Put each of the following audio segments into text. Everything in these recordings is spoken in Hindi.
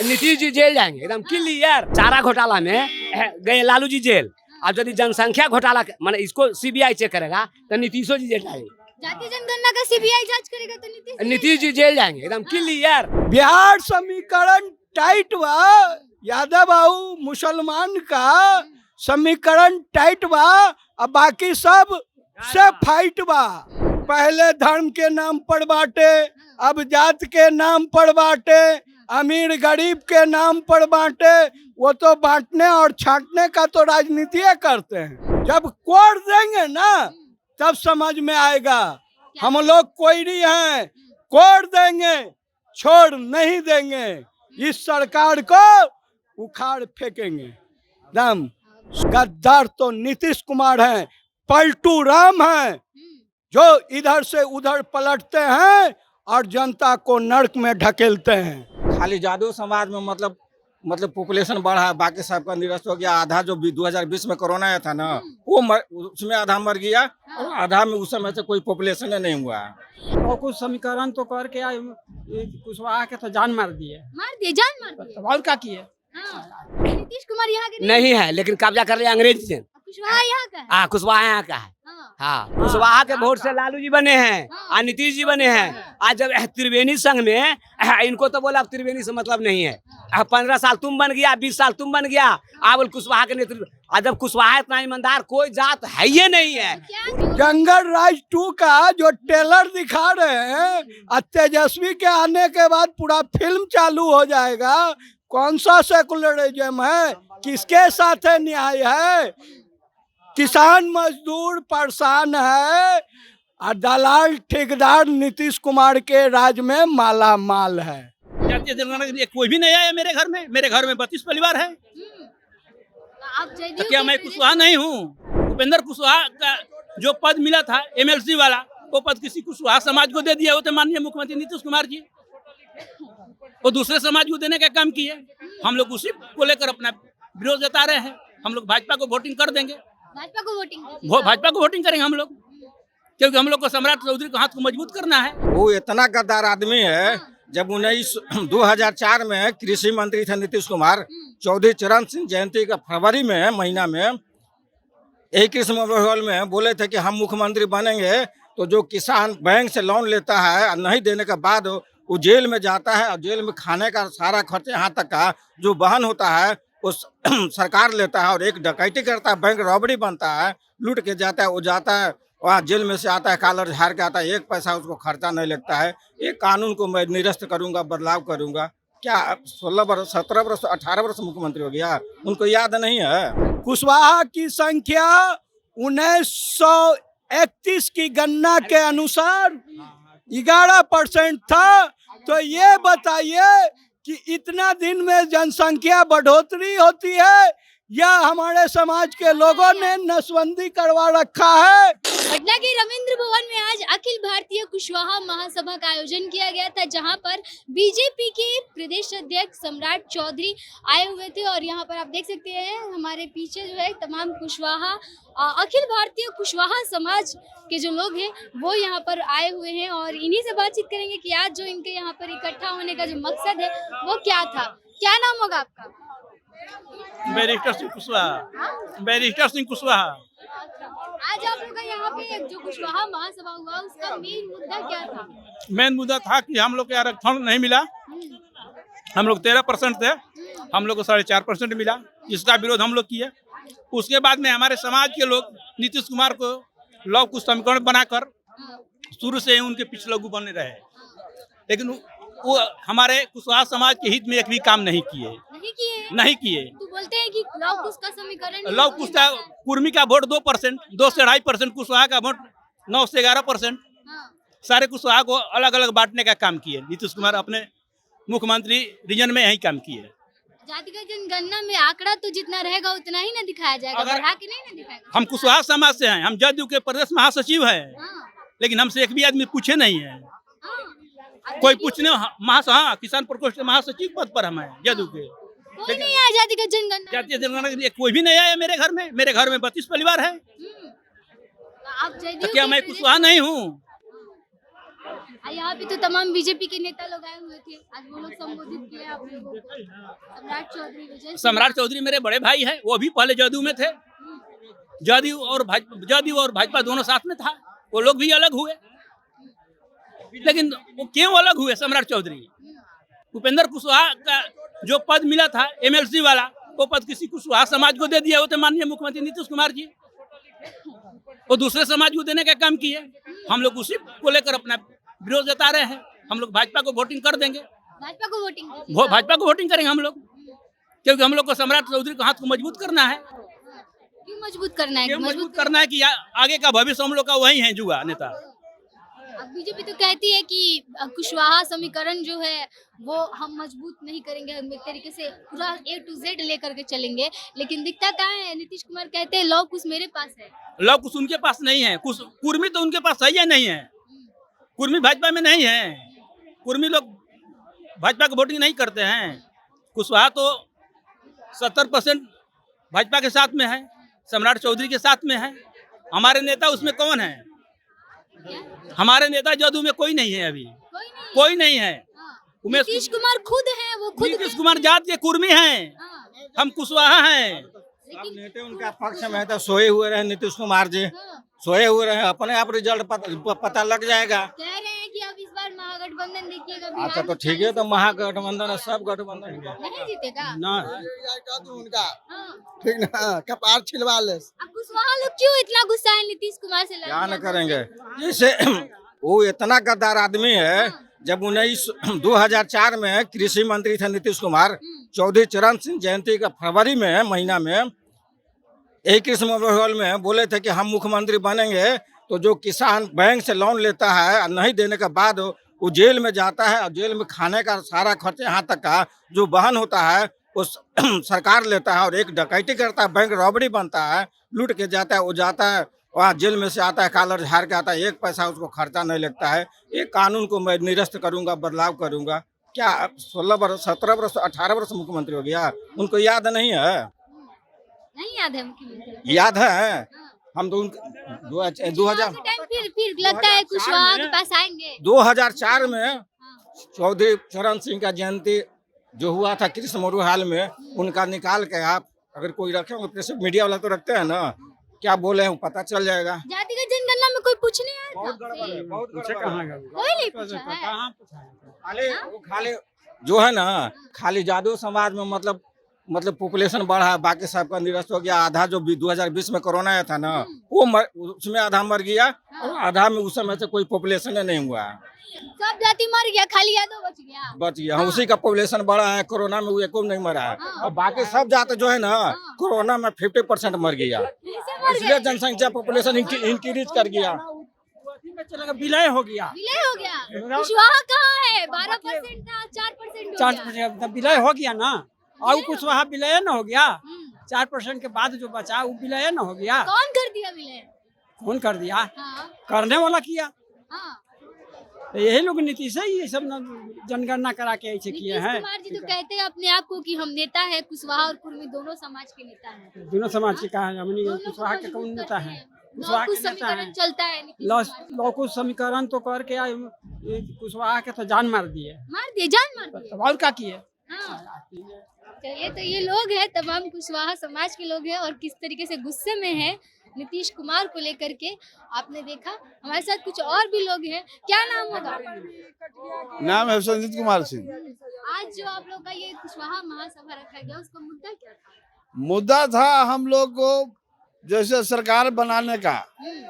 नीतीश जी जेल जाएंगे एकदम क्लियर। चारा घोटाला में गए लालू जी जेल, और यदि जनसंख्या घोटाला माने इसको सीबीआई चेक करेगा तो नीतीशो जी जेल जाएंगे। जाति जनगणना का सीबीआई जांच करेगा तो नीतीश जी जेल जाएंगे एकदम क्लियर। बिहार समीकरण टाइट बा, यादव बाबू मुसलमान का समीकरण टाइट बा, अब बाकी सब से फाइट बा। पहले धर्म के नाम पर बांटे, अब जात के नाम पर बांटे, अमीर गरीब के नाम पर बांटे। वो तो बांटने और छांटने का तो राजनीति करते हैं। जब कोड देंगे ना तब समझ में आएगा। हम लोग कोयरी हैं, कोड देंगे, छोड़ नहीं देंगे। इस सरकार को उखाड़ फेंकेंगे। दम गद्दार तो नीतीश कुमार हैं, पलटू राम हैं, जो इधर से उधर पलटते हैं और जनता को नरक में ढकेलते हैं। खाली जादू समाज में मतलब पॉपुलेशन बढ़ा है, बाकी सबका निरस्त हो गया। आधा जो 2020 में कोरोना आया था ना, वो उसमें आधा मर गया और आधा में उस समय से कोई पॉपुलेशन नहीं हुआ। और कुछ समीकरण तो करके कुशवाहा के तो जान मार दिए जान मार दिए। और क्या किए? नीतीश कुमार यहाँ के नहीं है, लेकिन कब्जा कर लिया अंग्रेज से। कुशवाहा यहाँ का है। हाँ, कुशवाहा यहाँ का है। हाँ, कुशवाहा के वोट से लालू जी बने हैं और नीतीश जी बने हैं। आज जब त्रिवेणी संघ में इनको तो बोला त्रिवेणी से मतलब नहीं है। 15 साल तुम बन गया, 20 साल तुम बन गया, बोल कुशवाहा के नेतृत्व। आज जब कुशवाहा इतना ईमानदार कोई जात है ही नहीं है। जंगल राज 2 का जो ट्रेलर दिखा रहे हैं, और तेजस्वी के आने के बाद पूरा फिल्म चालू हो जाएगा। कौन सा सेकुलरिज्म है, किसके साथ न्याय है? किसान मजदूर परेशान है और दलाल ठेकेदार नीतीश कुमार के राज में माला माल है। जातीय जनगणना के लिए कोई भी नहीं आया मेरे घर में। मेरे घर में 32 परिवार है। तो क्या मैं कुशवाहा नहीं हूँ? उपेंद्र कुशवाहा का जो पद मिला था MLC वाला, वो पद किसी कुशवाहा समाज को दे दिया होते माननीय मुख्यमंत्री नीतीश कुमार जी। वो दूसरे समाज को देने का काम किए। हम लोग उसी को लेकर अपना विरोध जता रहे हैं। हम लोग भाजपा को वोटिंग कर देंगे। भाजपा को वोटिंग करेंगे हम लोग, क्योंकि हम लोग को सम्राट चौधरी के हाथ को मजबूत करना है। वो इतना गद्दार आदमी है। जब 2004 में कृषि मंत्री थे नीतीश कुमार, चौधरी चरण सिंह जयंती का फरवरी में महीना में यही कृषि माहौल में बोले थे कि हम मुख्यमंत्री बनेंगे तो जो किसान बैंक से लोन लेता है और नहीं देने के बाद वो जेल में जाता है, और जेल में खाने का सारा खर्च यहाँ तक का जो वहन होता है उस सरकार लेता है, और एक डकैती करता है, बैंक रॉबरी बनता है, लूट के जाता है। वो जाता है वहाँ जेल में से आता है, कॉलर झाड़ के आता है, एक पैसा उसको खर्चा नहीं लगता है। एक कानून को मैं निरस्त करूंगा, बदलाव करूंगा। क्या 16 वर्ष 17 वर्ष 18 वर्ष मुख्यमंत्री हो गया, उनको याद नहीं है? कुशवाहा की संख्या 1931 की गणना के अनुसार 11% था। तो ये बताइए कि इतना दिन में जनसंख्या बढ़ोतरी होती है या हमारे समाज के लोगों ने नसबंदी करवा रखा है? पटना के रविंद्र भवन में आज अखिल भारतीय कुशवाहा महासभा का आयोजन किया गया था, जहां पर बीजेपी के प्रदेश अध्यक्ष सम्राट चौधरी आए हुए थे। और यहां पर आप देख सकते हैं हमारे पीछे जो है तमाम कुशवाहा अखिल भारतीय कुशवाहा समाज के जो लोग हैं वो यहाँ पर आए हुए हैं, और इन्हीं से बातचीत करेंगे कि आज जो इनके यहाँ पर इकट्ठा होने का जो मकसद है वो क्या था। क्या नाम होगा आपका? बैरिस्टर सिंह कुशवाहा। बैरिस्टर सिंह कुशवाहा। आज आप लोग का यहाँ पे जो कुशवाहा महासभा हुआ उसका मेन मुद्दा क्या था? मेन मुद्दा था कि हम लोग को आरक्षण नहीं मिला। हम लोग 13% थे, हम लोग को 4.5% मिला, जिसका विरोध हम लोग किए। उसके बाद में हमारे समाज के लोग नीतीश कुमार को लव कुश समीकरण बनाकर शुरू से ही उनके पीछे लघु बने रहे, लेकिन वो हमारे कुशवाहा समाज के हित में एक भी काम नहीं किए। तो बोलते हैं कि लव कुश का समीकरण, लव कुश का कुर्मी का वोट 2%, 2 से 2.5%, कुशवाहा का वोट 9 से 11%। सारे कुशवाहा को अलग अलग बांटने का काम किए नीतीश कुमार अपने मुख्यमंत्री रीजन में यही काम किए। जातिगत जनगणना में आंकड़ा तो जितना रहेगा उतना ही ना दिखाया जाएगा, बढ़ा के नहीं ना दिखाएगा। हम कुशवाहा समाज से हैं, हम जदयू के प्रदेश महासचिव हैं, लेकिन हमसे एक भी आदमी पूछे नहीं है। कोई पूछने हाँ, किसान प्रकोष्ठ के महासचिव पद पर हम हैं जदयू के। कोई नहीं आया जातिगत जनगणना। जातीय जनगणना के लिए कोई भी नहीं आया मेरे घर में। मेरे घर में 32 परिवार है। आप तो क्या मैं कुशवाहा नहीं हूँ? यहाँ पे तो तमाम बीजेपी के नेता लोग आए हुए थे, आज वो लोग संबोधित किए आप लोगों को। सम्राट चौधरी, विजय सिंह। सम्राट चौधरी मेरे बड़े भाई हैं, वो भी पहले जदयू में थे। जदयू और भाजपा दोनों साथ में था, वो लोग भी अलग हुए। लेकिन वो क्यों अलग हुए? सम्राट चौधरी, उपेंद्र कुशवाहा का जो पद मिला था एमएलसी वाला, वो पद किसी कुशवाहा समाज को दे दिया होते माननीय मुख्यमंत्री नीतीश कुमार जी। वो दूसरे समाज को देने का काम किए। हम लोग उसी को लेकर अपना विरोध जता रहे हैं। हम लोग भाजपा को वोटिंग कर देंगे, भाजपा को वोटिंग भाजपा को वोटिंग करेंगे हम लोग, क्योंकि हम लोग को सम्राट चौधरी के हाथ को मजबूत करना है। क्यों मजबूत करना है? क्यों मजबूत करना है कि आगे का भविष्य हम लोग का वही है, जुआ नेता। अब बीजेपी तो कहती है कि कुशवाहा समीकरण जो है वो हम मजबूत नहीं करेंगे, हम एक तरीके से पूरा A to Z लेकर के चलेंगे, लेकिन दिखता कहाँ है? नीतीश कुमार कहते हैं लौ कुछ मेरे पास है। लौ कुछ उनके पास नहीं है, कुछ कुर्मी तो उनके पास है या नहीं है? कुर्मी भाजपा में नहीं है, कुर्मी लोग भाजपा को वोटिंग नहीं करते हैं। कुशवाहा तो 70% भाजपा के साथ में है, सम्राट चौधरी के साथ में है। हमारे नेता उसमें कौन है? हमारे नेता जदयू में कोई नहीं है, अभी कोई नहीं है। उमेश नीतीश कुमार खुद है, वो खुद नीतीश कुमार जात के कुर्मी हैं, हम कुशवाहा हैं। सब नेता उनका पक्ष में है तो सोए हुए रहे नीतीश कुमार जी, सोए हुए रहे, अपने आप रिजल्ट पता लग जाएगा। कह रहे हैं कि अब इस बार महागठबंधन देखिएगा बिहार अच्छा तो में ठीक है, तो महागठबंधन है, सब गठबंधन है। नहीं जीतेगा ना उनका हाँ। ठीक ना, कपार छिलवा ले। अब कुशवाहा लोग क्यों इतना गुस्सा है नीतीश कुमार से? क्या न करेंगे, जैसे वो इतना गद्दार आदमी है। जब 2004 में कृषि मंत्री थे नीतीश कुमार, चौधरी चरण सिंह जयंती का फरवरी में महीना में एक कृषि माहौल में बोले थे कि हम मुख्यमंत्री बनेंगे तो जो किसान बैंक से लोन लेता है और नहीं देने के बाद वो जेल में जाता है, और जेल में खाने का सारा खर्च यहाँ तक का जो वहन होता है वो सरकार लेता है, और एक डकैती करता है, बैंक रॉबरी बनता है, लूट के जाता है, वो जाता है वहाँ जेल में से आता है, कॉलर झाड़ के आता है, एक पैसा उसको खर्चा नहीं लगता है। एक कानून को मैं निरस्त करूंगा, बदलाव करूंगा। क्या 16 वर्ष 17 वर्ष 18 वर्ष मुख्यमंत्री हो गया, उनको याद नहीं है? नहीं याद है मुख्यमंत्री? याद है, हम तो 2000 फिर लगता है कुशवाहा के पास आएंगे। 2004 में चौधरी चरण सिंह का जयंती जो हुआ था कृष्ण मोरूहाल में, उनका निकाल के आप अगर कोई रखे होंगे, प्रेस मीडिया वाला तो रखते हैं ना, क्या बोले हैं पता चल जाएगा। जातिगत जनगणना में कोई पूछने आया था? कोई नहीं पूछा है। खाली जो है ना, खाली जादू समाज में मतलब पॉपुलेशन बढ़ा, बाकी सबका निरस्त हो गया। आधा जो 2020 में कोरोना आया था ना, वो उसमें आधा मर गया, और आधा में उस समय से कोई पॉपुलेशन नहीं हुआ। सब जाति मर गया, खाली यादव बच गया। हाँ, उसी का पॉपुलेशन बढ़ा है, कोरोना में वो एको नहीं मरा है, और बाकी सब जात जो है ना कोरोना में 50% मर गया, इसलिए जनसंख्या पॉपुलेशन इंक्रीज कर गया। विलय हो गया, विलय हो गया। कुशवाहा कहाँ है? 12% था, 4% 4% विलय हो गया ना, और कुशवाहा विलय न हो गया। 4% के बाद जो बचा वो विलय न हो गया। कौन कर दिया विलय? कौन कर दिया? हाँ। करने वाला किया। हाँ। तो यही लोग नीतीश है, ये सब जनगणना करा के ऐसे किए हैं। नीतीश कुमार जी तो कहते हैं अपने आप को कि हम नेता है, कुशवाहा और कुर्मी दोनों समाज के नेता हैं। दोनों समाज के कहा है, हमने कुशवाहा के कौन नेता है? कुशवाहा के नेता समीकरण चलता है नीतीश है। कुमार। लौकुश समीकरण तो करके आए, कुशवाहा के तो जान मार दिए, जान मार दिए। और क्या किए? हाँ। चलिए, तो ये लोग हैं, तमाम कुशवाहा समाज के लोग हैं, और किस तरीके से गुस्से में है नीतीश कुमार को लेकर के आपने देखा। हमारे साथ कुछ और भी लोग हैं। क्या नाम होगा? नाम है संजीत कुमार सिंह। आज जो आप लोग का ये कुशवाहा महासभा रखा गया, उसका मुद्दा क्या था? मुद्दा था हम लोग को जैसे सरकार बनाने का,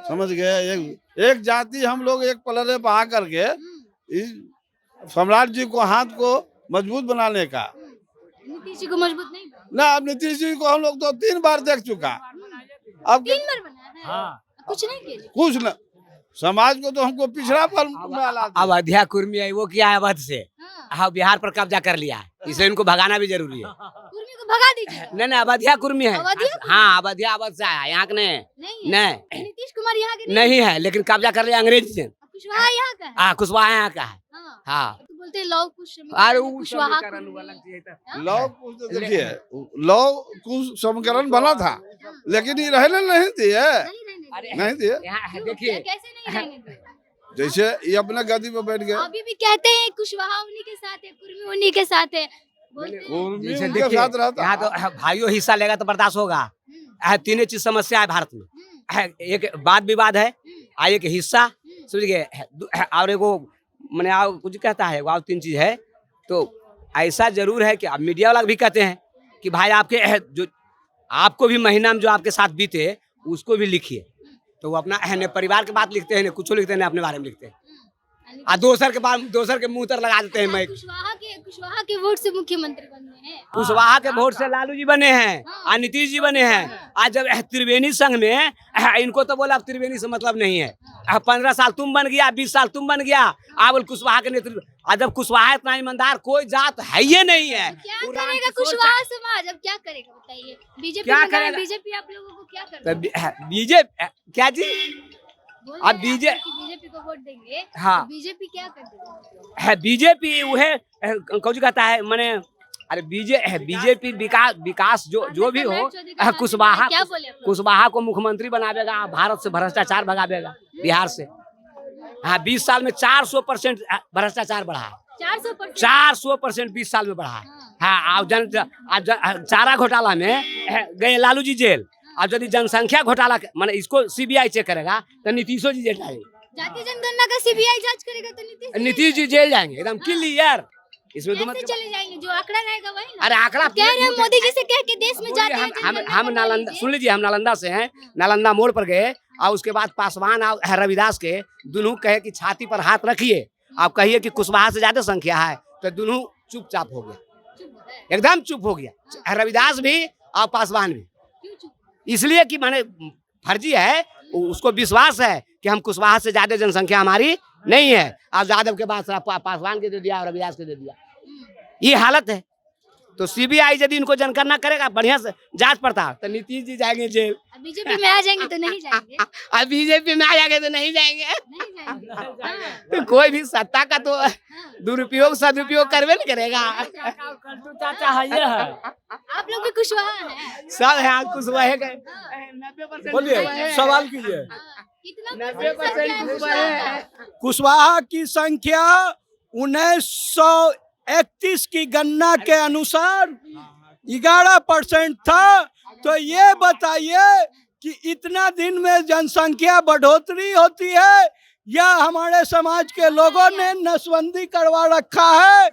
समझ गए, एक जाति हम लोग एक पलड़े बहा करके इस सम्राट जी को हाथ को मजबूत बनाने का। नीतीश जी को मजबूत नहीं बना? ना, अब नीतीश जी को हम लोग तो 3 बार देख चुका, अब 3 बार बनाया है। हाँ। कुछ नहीं किया। कुछ न, समाज को तो हमको पिछड़ा पर डाला। अब अध्या कुर्मी है, वो क्या है अवध से, हाँ। हाँ बिहार पर कब्जा कर लिया, इसलिए इनको भगाना भी जरूरी है। कुर्मी को भगा दीजिए। नहीं अवधिया कुर्मी है। अवधिया कुर्मी? हाँ, अवधिया अवध से है, यहाँ के नहीं। नहीं नहीं नीतीश कुमार यहाँ के नहीं है, लेकिन कब्जा कर लिया अंग्रेज से। कुशवाहा यहाँ का है। हाँ, कुशवाहा यहाँ का है। हाँ। हाँ, तो बोलते हैं लौ कुश अरे कुशवाहा लौ कुछ तो देखिए, लौ कुछ समीकरण बना था, लेकिन ये रहने नहीं दिए, नहीं दिए। देखिए कैसे नहीं रहने दिए? जैसे ये अपना गद्दी पे बैठ गए, अभी भी कहते हैं कुशवाहा उन्हीं के साथ है, कुर्मी उन्हीं के साथ है, बोलते हैं। कुर्मी जैसे उनके देखिए, साथ रहता। यहाँ तो भाइयों हिस्सा लेगा तो बर्दाश्त होगा। तीन चीज समस्या है भारत में। एक वाद विवाद है, एक हिस्सा, समझ गए, और एगो मैंने कुछ कहता है, और तीन चीज है। तो ऐसा जरूर है कि अब मीडिया वाला भी कहते हैं कि भाई आपके जो आपको भी महीना में जो आपके साथ बीते उसको भी लिखिए। तो वो अपना परिवार के बात लिखते हैं, न कुछ लिखते हैं, न अपने बारे में लिखते हैं। दोसर के मुंह तर लगा देते हैं। मैं कुशवाहा के वोट से मुख्यमंत्री बने हैं। कुशवाहा के वोट से लालू जी बने हैं और नीतीश जी बने हैं। आज जब त्रिवेणी संघ में इनको तो बोला अब त्रिवेणी से मतलब नहीं है। 15 साल तुम बन गया, 20 साल तुम बन गया। आप बोल कुशवाहा के नेतृत्व, आज जब कुशवाहा इतना ईमानदार कोई जात है ये नहीं है। क्या करेगा कुशवाहा समाज, अब क्या करेगा बताइए? बीजेपी क्या में करेगा? बीजेपी आप लोगों को क्या करता है? बीजेपी क्या जी? अब बीजेपी को वोट देंगे, हाँ। बीजेपी क्या कर देगा? है बीजेपी वह कौन कहता है मैंने, अरे बीजेपी विकास जो भी हो, कुशवाहा को मुख्यमंत्री बनावेगा, भारत से भ्रष्टाचार भगावेगा बिहार से। हाँ, 20 साल में 400% भ्रष्टाचार बढ़ा है। 400% 20 साल में बढ़ा है। हाँ, अब चारा घोटाला में गए लालू जी जेल। अब यदि जनसंख्या घोटाला माने इसको सीबीआई चेक करेगा तो नीतीशो जी जेल जाएंगे। जाति जनगणना का सीबीआई जांच करेगा तो नीतीश जी जेल जाएंगे एकदम क्लियर। इसमें कैसे चले जाएंगे? जो आंकड़ा रहेगा वही ना। अरे आंकड़ा कह रहे हैं मोदी जी से कह के देश में जाते हैं। हम नालंदा, सुन लीजिए, हम नालंदा से हैं। नालंदा मोड़ पर गए और उसके बाद पासवान और रविदास के दोनों कहे कि छाती पर हाथ रखिए, आप कहिए कि कुशवाहा से ज्यादा संख्या है, तो दोनों चुपचाप हो गया, एकदम चुप हो गया। रविदास भी और पासवान भी, इसलिए कि माने फर्जी है, उसको विश्वास है कि हम कुशवाहा से ज्यादा जनसंख्या हमारी नहीं है। अब यादव के बाद पासवान के दे दिया और रविदास के दे दिया, ये हालत है। तो सीबीआई यदि इनको जनगणना करेगा बढ़िया से जांच पड़ताल, तो नीतीश जी जाएंगे जेल। बीजेपी में आ जाएंगे तो नहीं जाएंगे। अब बीजेपी में आ जाएंगे तो नहीं जाएंगे। तो कोई भी सत्ता का तो दुरुपयोग सदुपयोग करवे नहीं करेगा। आप लोग भी कुशवाहा हैं? सब है कुशवाहा के। बोलिए, सवाल कीजिए। कितना 90% कुशवाहा है। कुशवाहा की संख्या 1931 की गणना के अनुसार 11% था। तो ये बताइए कि इतना दिन में जनसंख्या बढ़ोतरी होती है या हमारे समाज के लोगों ने नसबंदी करवा रखा है?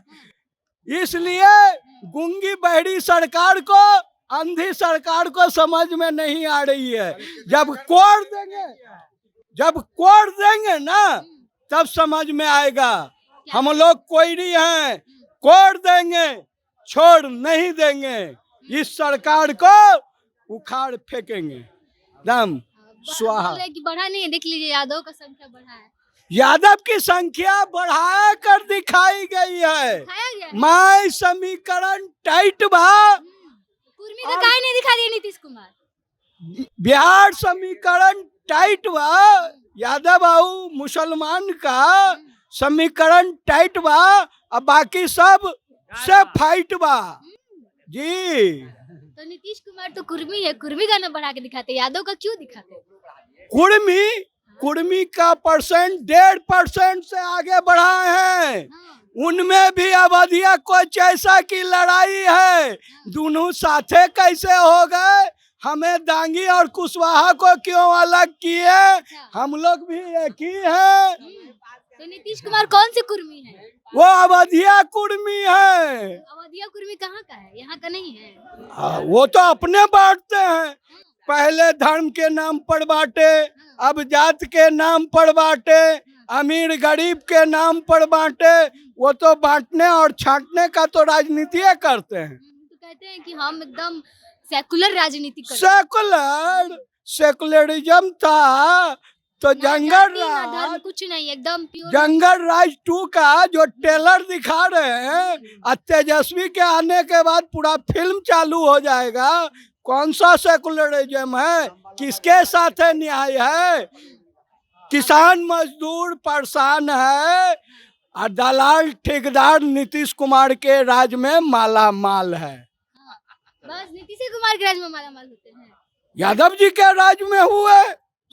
इसलिए गूंगी बहरी सरकार को, अंधी सरकार को समझ में नहीं आ रही है। जब कोड देंगे ना तब समझ में आएगा। हम लोग कोयरी हैं, कोड देंगे, छोड़ नहीं देंगे। इस सरकार को उखाड़ फेंकेंगे दम स्वाहा। कि बढ़ा नहीं है, देख लीजिए यादव का संख्या बढ़ा है। यादव की संख्या बढ़ा कर दिखाई गई है। खाया गया है। माय समीकरण टाइट बा। कुर्मी का काहे नहीं दिखा दिया नीतीश कुमार? बिहार समीकरण टाइट बा। यादव बाबू मुसलमान का समीकरण टाइट बा, अब बाकी सब से फाइट बा जी। तो नीतीश कुमार तो कुर्मी है, कुर्मी का ना बढ़ा के दिखाते, यादव का क्यों दिखाते? कुर्मी का परसेंट 1.5% से आगे बढ़ा है। उनमें भी अवधिया को जैसा की लड़ाई है, दोनों साथे कैसे हो गए? हमें दांगी और कुशवाहा को क्यों अलग किए? हम लोग भी एक ही हैं। तो नीतीश कुमार कौन से कुर्मी है? वो अवधिया कुर्मी है। अवधिया कुर्मी कहाँ का है? यहाँ का नहीं है। वो तो अपने बांटते हैं। पहले धर्म के नाम पर बांटे, अब जात के नाम पर बांटे, अमीर गरीब के नाम पर बांटे। वो तो बांटने और छांटने का तो राजनीति करते हैं। तो कहते हैं कि हम एकदम सेकुलर राजनीति करते हैं। सेकुलरिज्म था तो जंगल राज, कुछ नहीं, एकदम प्योर। जंगल राज 2 का जो ट्रेलर दिखा रहे हैं, तेजस्वी के आने के बाद पूरा फिल्म चालू हो जाएगा। कौन सा सेकुलरिज्म है? किसके साथ है न्याय है? किसान मजदूर परेशान है और दलाल ठेकेदार नीतीश कुमार के राज में माला माल है। बस नीतीश कुमार के राज में माला माल होते हैं। यादव जी के राज में हुए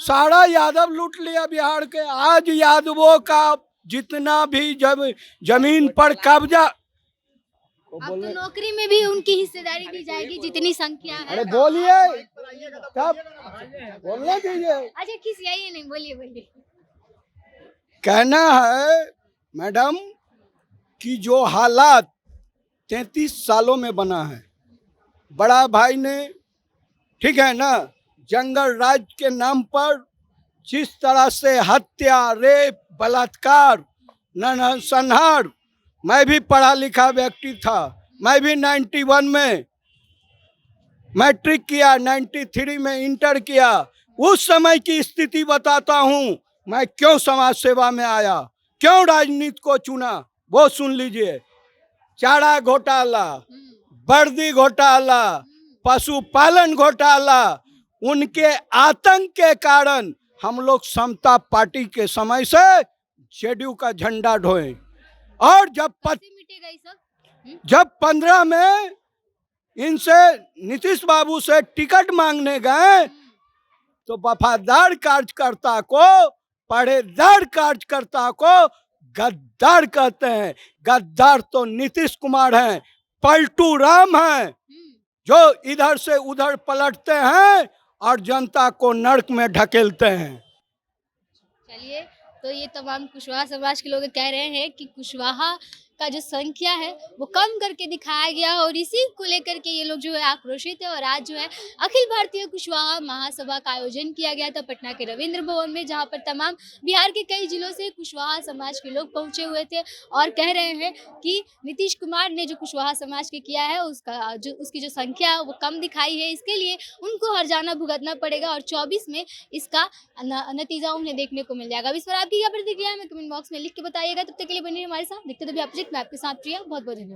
सारा यादव लूट लिया बिहार के। आज यादवों का जितना भी जब जमीन पर कब्जा, अब तो नौकरी में भी उनकी हिस्सेदारी दी जाएगी जितनी संख्या है। अरे बोलिए तब बोलने दीजिए। अच्छा खिसियाइए नहीं, बोलिए बोलिए। कहना है मैडम कि जो हालात 33 सालों में बना है, बड़ा भाई ने, ठीक है ना, जंगल राज के नाम पर जिस तरह से हत्या, रेप, बलात्कार, नरसंहार, मैं भी पढ़ा लिखा व्यक्ति था, मैं भी 91 में मैट्रिक किया, 93 में इंटर किया। उस समय की स्थिति बताता हूँ, मैं क्यों समाज सेवा में आया, क्यों राजनीति को चुना, वो सुन लीजिए। चारा घोटाला, वर्दी घोटाला, पशुपालन घोटाला, उनके आतंक के कारण हम लोग समता पार्टी के समय से जेडीयू का झंडा ढोए। और मिटेगा ये सब? जब 15 में इनसे नीतीश बाबू से टिकट मांगने गए तो वफादार कार्यकर्ता को, पढ़ेदार कार्यकर्ता को गद्दार कहते हैं। गद्दार तो नीतीश कुमार हैं, पलटू राम हैं, जो इधर से उधर पलटते हैं और जनता को नर्क में ढकेलते हैं। चलिए, तो ये तमाम कुशवाहा समाज के लोग कह रहे हैं कि कुशवाहा का जो संख्या है वो कम करके दिखाया गया है और इसी को लेकर के ये लोग जो है आक्रोशित है। और आज जो है अखिल भारतीय कुशवाहा महासभा का आयोजन किया गया था पटना के रविंद्र भवन में, जहां पर तमाम बिहार के कई जिलों से कुशवाहा समाज के लोग पहुंचे हुए थे और कह रहे हैं कि नीतीश कुमार ने जो कुशवाहा समाज के किया है उसकी जो संख्या है वो कम दिखाई है, इसके लिए उनको हर्जाना भुगतना पड़ेगा और 24 में इसका नतीजा उन्हें देखने को मिल जाएगा। अब इस पर आपकी क्या प्रतिक्रिया है, हमें कमेंट बॉक्स में लिख के बताइएगा। तब तक के लिए बने रहिए हमारे साथ, देखते रहिए अपडेट। मैं आपके साथ प्रिया, बहुत बहुत धन्यवाद।